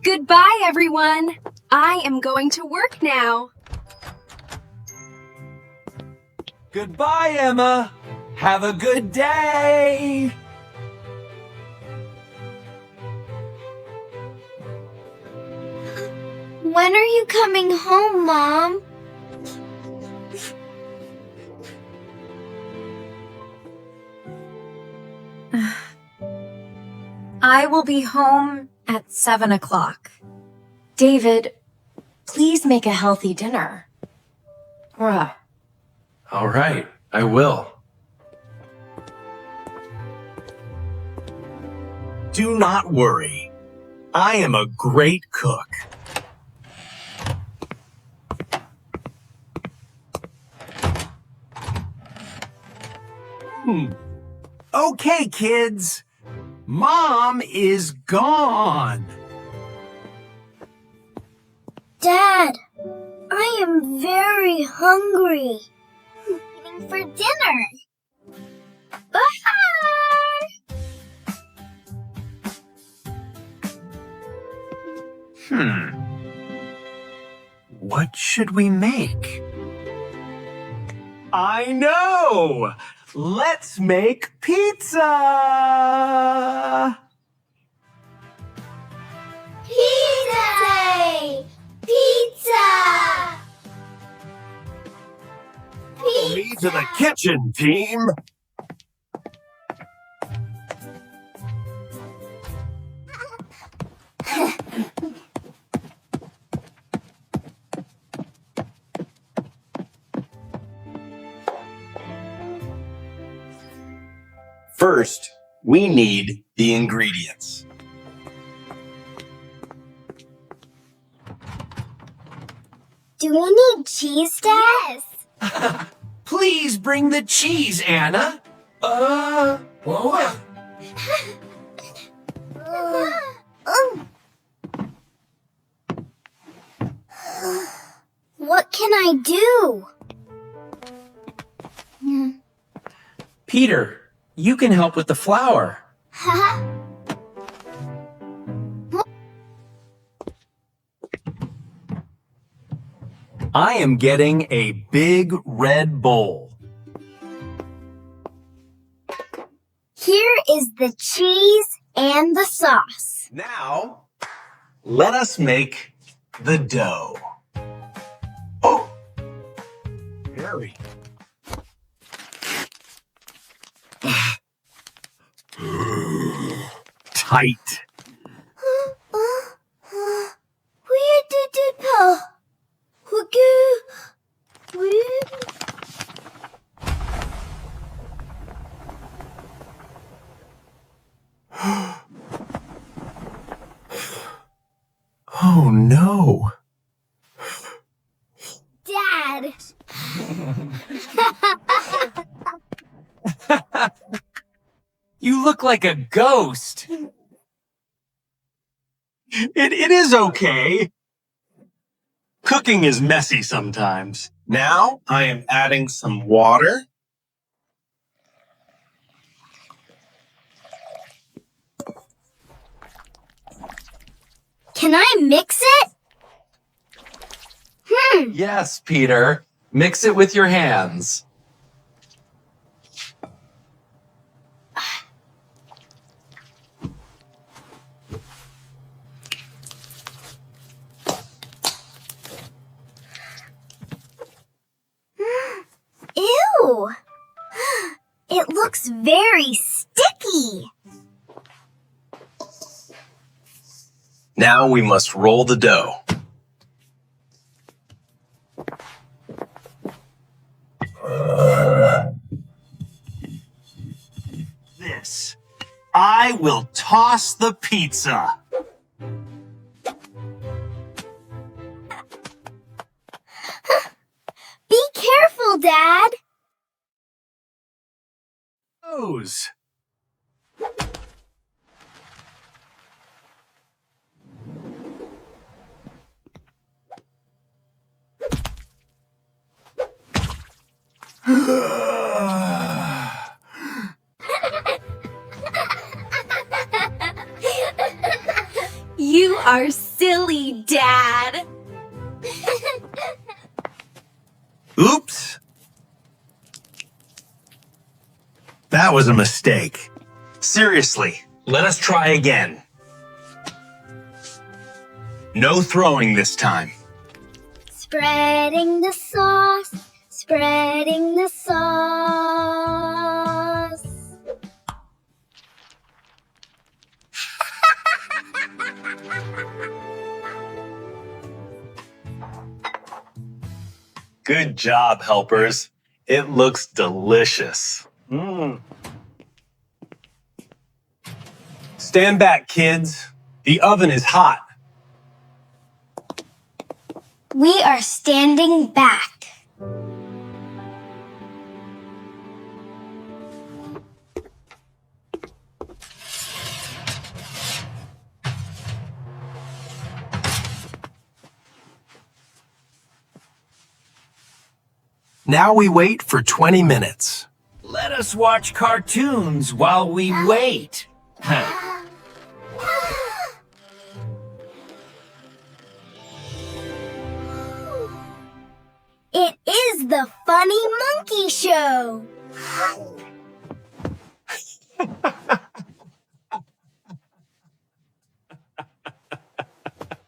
Goodbye, everyone. I am going to work now. Goodbye, Emma. Have a good day. When are you coming home, Mom? I will be home at 7 o'clock. David, please make a healthy dinner. Bruh. All right, I will. Do not worry. I am a great cook. Okay, kids. Mom is gone. Dad, I am very hungry. Waiting for dinner. Bye! What should we make? I know! Let's make pizza! Pizza day! Pizza! Follow me to the kitchen, team! First, we need the ingredients. Do we need cheese, Dad? Yes! Please bring the cheese, Anna. Whoa. What can I do? Peter, you can help with the flour. I am getting a big red bowl. Here is the cheese and the sauce. Now, let us make the dough. Oh, Harry. Tight. Where did it go? Oh no. Dad! You look like a ghost. It is okay. Cooking is messy sometimes. Now I am adding some water. Can I mix it? Yes, Peter. Mix it with your hands. Ew! It looks very sticky. Now we must roll the dough. This. I will toss the pizza. Be careful, Dad. Those. You are silly, Dad. Oops. That was a mistake. Seriously, let us try again. No throwing this time. Spreading the sauce, spreading the sauce. Good job, helpers. It looks delicious. Stand back, kids. The oven is hot. We are standing back. Now we wait for 20 minutes. Let us watch cartoons while we wait. It is the Funny Monkey Show.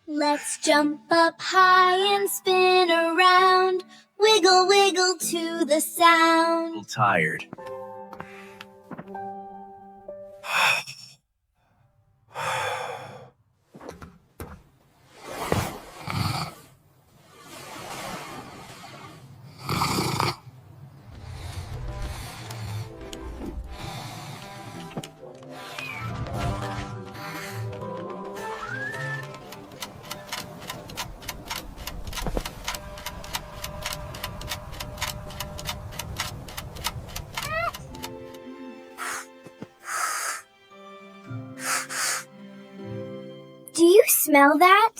Let's jump up high and spin around. Wiggle, wiggle to the sound. Tired. Do you smell that?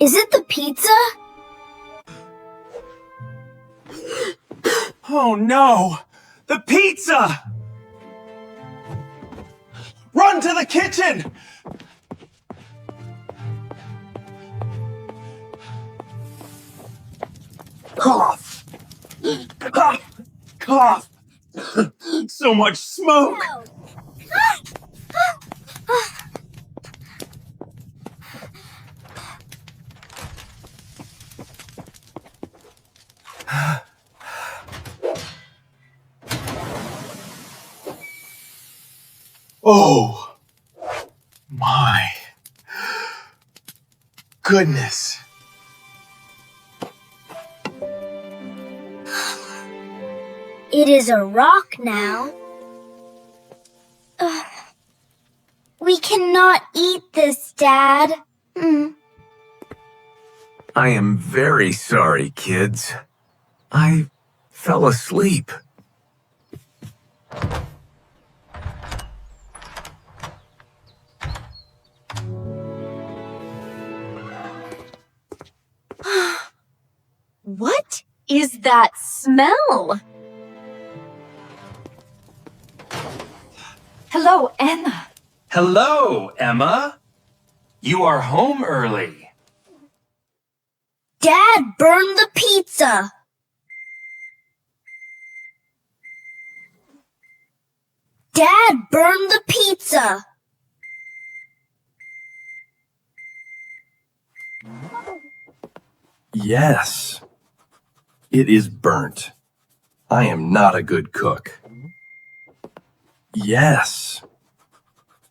Is it the pizza? Oh no! The pizza! Run to the kitchen! Cough! Cough! Cough! So much smoke! Oh my goodness. It is a rock now. We cannot eat this, Dad. I am very sorry, kids. I fell asleep. What is that smell? Hello, Emma. Hello, Emma. You are home early. Dad burned the pizza. Dad burned the pizza. Yes. It is burnt. I am not a good cook. Yes.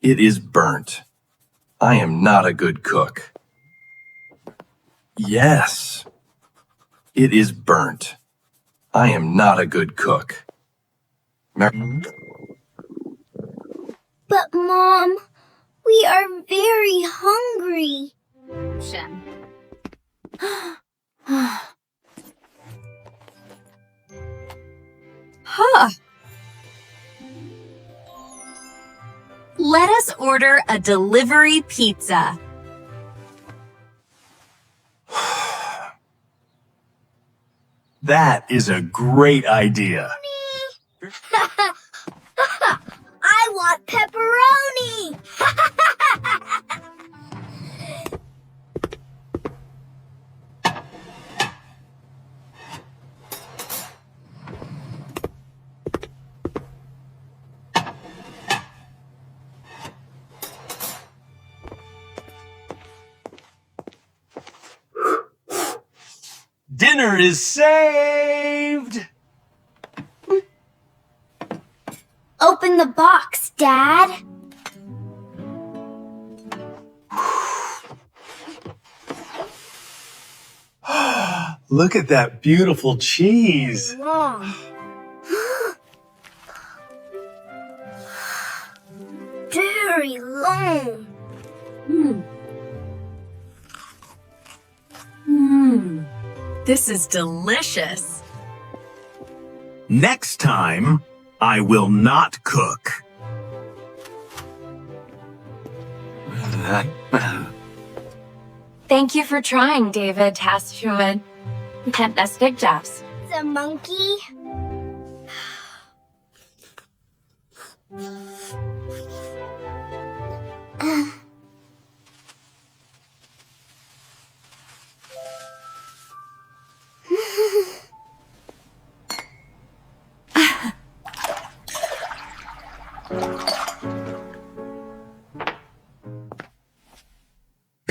It is burnt. I am not a good cook. Yes. It is burnt. I am not a good cook. But Mom, we are very hungry. Huh. Let us order a delivery pizza. That is a great idea. dinner is saved! Open the box, Dad. Look at that beautiful cheese. Long. Very long. This is delicious. Next time, I will not cook. Thank you for trying, David Taschuin. Fantastic jobs. The monkey.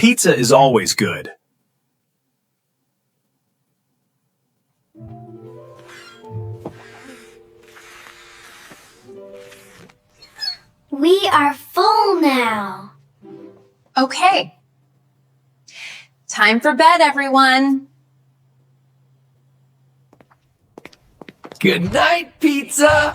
Pizza is always good. We are full now. Okay. Time for bed, everyone. Good night, pizza.